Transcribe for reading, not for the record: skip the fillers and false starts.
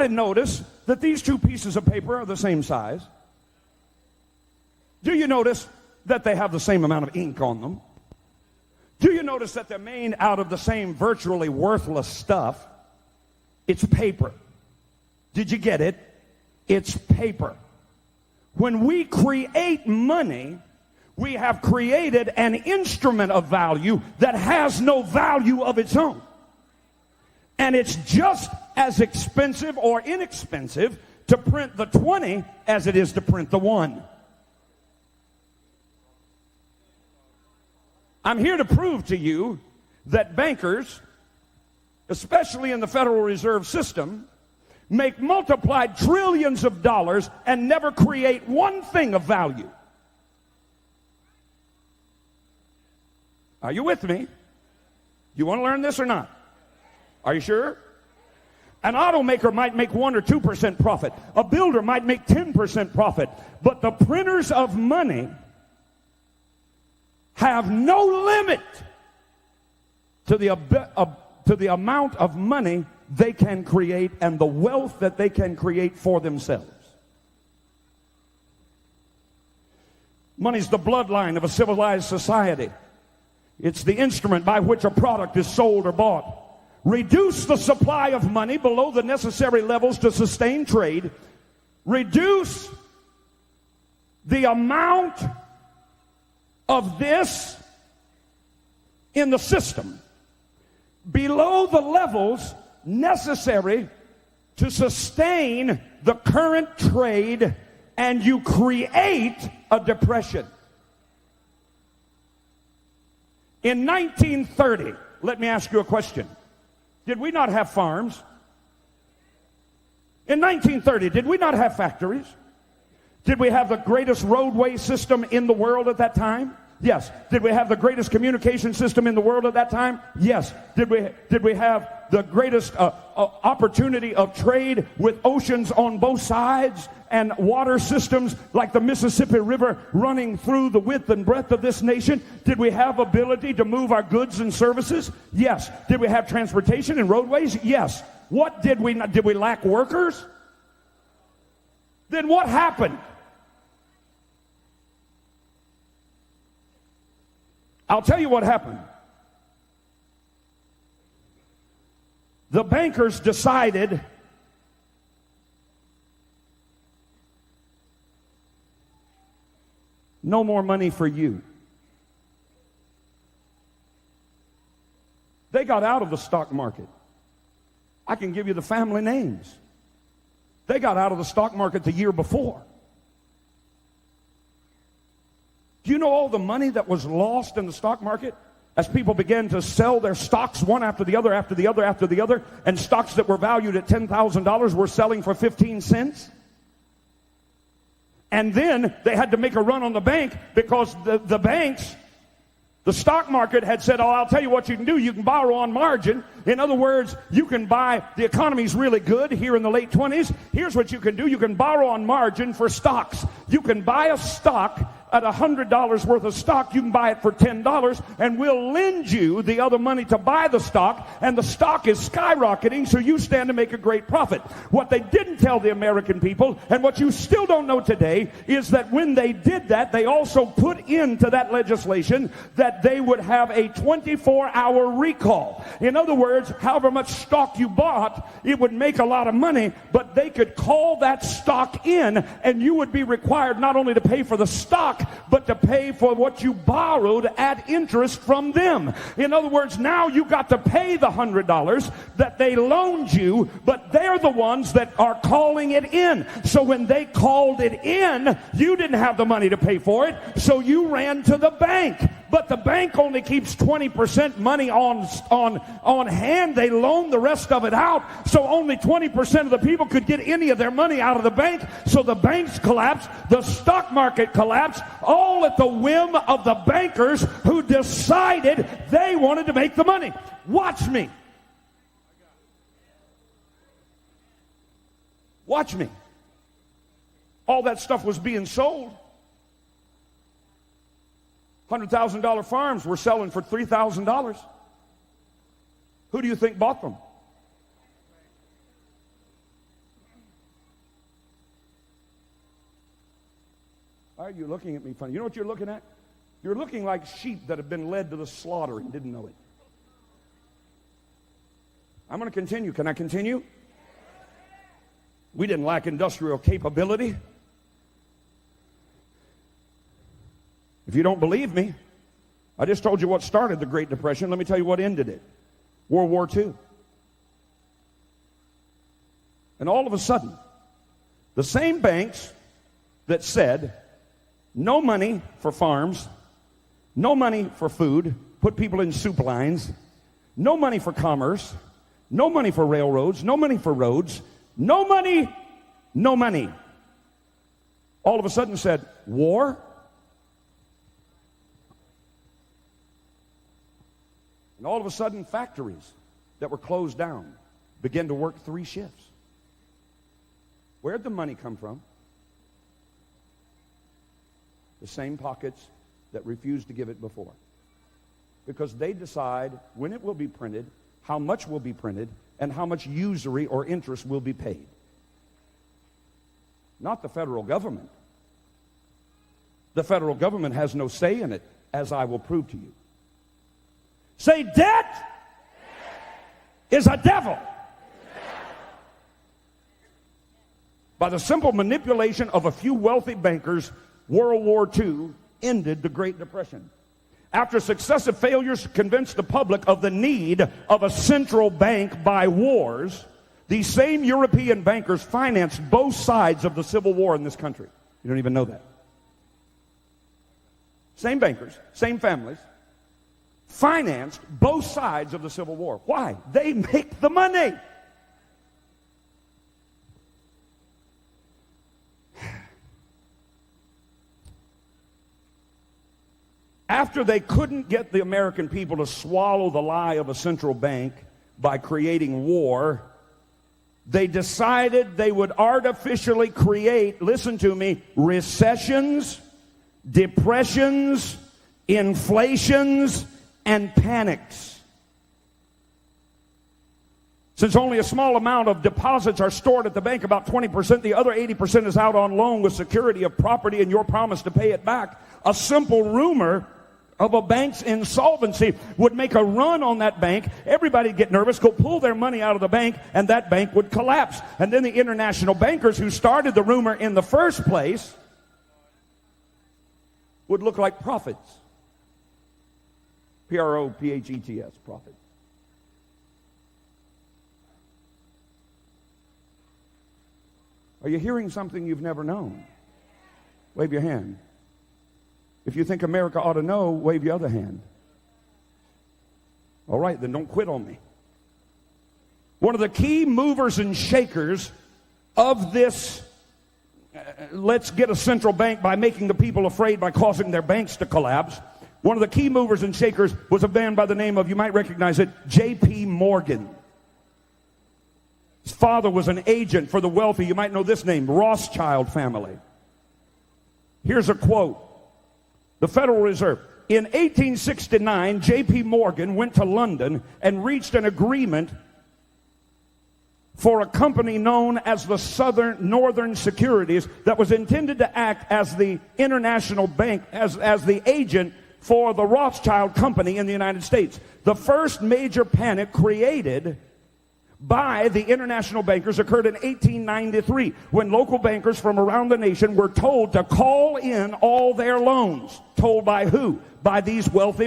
notice that these two pieces of paper are the same size? Do you notice that they have the same amount of ink on them? Do you notice that they're made out of the same virtually worthless stuff? It's paper. Did you get it? It's paper. When we create money, we have created an instrument of value that has no value of its own. And it's just as expensive or inexpensive to print the 20 as it is to print the 1. I'm here to prove to you that bankers, especially in the Federal Reserve System, make multiplied trillions of dollars and never create one thing of value. Are you with me? You want to learn this or not? Are you sure? An automaker might make 1 or 2% profit. A builder might make 10% profit. But the printers of money have no limit to the amount of money they can create and the wealth that they can create for themselves. Money's the bloodline of a civilized society. It's the instrument by which a product is sold or bought. Reduce the supply of money below the necessary levels to sustain trade. Reduce the amount of this in the system below the levels necessary to sustain the current trade, and you create a depression. In 1930, let me ask you a question. Did we not have farms? In 1930, did we not have factories? Did we have the greatest roadway system in the world at that time? Yes. Did we have the greatest communication system in the world at that time? Yes. Did we have the greatest opportunity of trade with oceans on both sides and water systems like the Mississippi River running through the width and breadth of this nation? Did we have ability to move our goods and services? Yes. Did we have transportation and roadways? Yes. What did we not? Did we lack workers? Then what happened? I'll tell you what happened. The bankers decided no more money for you. They got out of the stock market. I can give you the family names. They got out of the stock market the year before. Do you know all the money that was lost in the stock market as people began to sell their stocks one after the other, after the other, after the other, and stocks that were valued at $10,000 were selling for 15 cents? And then they had to make a run on the bank because the banks, the stock market had said, oh, I'll tell you what you can do. You can borrow on margin. In other words, you can buy, the economy's really good here in the late 20s. Here's what you can do. You can borrow on margin for stocks. You can buy a stock at $100 worth of stock. You can buy it for $10, and we'll lend you the other money to buy the stock, and the stock is skyrocketing, so you stand to make a great profit. What they didn't tell the American people, and what you still don't know today, is that when they did that, they also put into that legislation that they would have a 24-hour recall. In other words, however much stock you bought, it would make a lot of money, but they could call that stock in, and you would be required not only to pay for the stock, but to pay for what you borrowed at interest from them. In other words, now you got to pay the $100 that they loaned you, but they're the ones that are calling it in. So when they called it in, you didn't have the money to pay for it, so you ran to the bank. But the bank only keeps 20% money on hand. They loan the rest of it out, so only 20% of the people could get any of their money out of the bank. So the banks collapsed, the stock market collapsed, all at the whim of the bankers who decided they wanted to make the money. Watch me. Watch me. All that stuff was being sold. $100,000 farms were selling for $3,000. Who do you think bought them? are you looking at me funny? You know what you're looking at? You're looking like sheep that have been led to the slaughter and didn't know it. I'm going to continue. Can I continue? We didn't lack industrial capability. If you don't believe me, I just told you what started the Great Depression. Let me tell you what ended it. World War II. And all of a sudden, the same banks that said no money for farms, no money for food, put people in soup lines, no money for commerce, no money for railroads, no money for roads, no money, no money. All of a sudden said, war? And all of a sudden, factories that were closed down began to work 3 shifts. Where'd the money come from? The same pockets that refused to give it before. Because they decide when it will be printed, how much will be printed, and how much usury or interest will be paid. Not the federal government. The federal government has no say in it, as I will prove to you. Say, debt is a devil. By the simple manipulation of a few wealthy bankers, World War II ended the Great Depression. After successive failures to convince the public of the need of a central bank by wars, these same European bankers financed both sides of the Civil War in this country. You don't even know that. Same bankers, same families, financed both sides of the Civil War. Why? They make the money. After they couldn't get the American people to swallow the lie of a central bank by creating war, they decided they would artificially create, listen to me, recessions, depressions, inflations, and panics. Since only a small amount of deposits are stored at the bank, about 20%, the other 80% is out on loan with security of property and your promise to pay it back. A simple rumor of a bank's insolvency would make a run on that bank. Everybody would get nervous, go pull their money out of the bank, and that bank would collapse. And then the international bankers who started the rumor in the first place would look like prophets. P-R-O-P-H-E-T-S, prophet. Are you hearing something you've never known? Wave your hand. If you think America ought to know, wave your other hand. All right, then don't quit on me. One of the key movers and shakers of this, let's get a central bank by making the people afraid by causing their banks to collapse. One of the key movers and shakers was a man by the name of, you might recognize it, J.P. Morgan. His father was an agent for the wealthy, you might know this name, Rothschild family. Here's a quote. The Federal Reserve. In 1869, J.P. Morgan went to London and reached an agreement for a company known as the Northern Securities that was intended to act as the international bank, as the agent for the Rothschild Company in the United States. The first major panic created by the international bankers occurred in 1893 when local bankers from around the nation were told to call in all their loans. Told by who? By these wealthy bankers.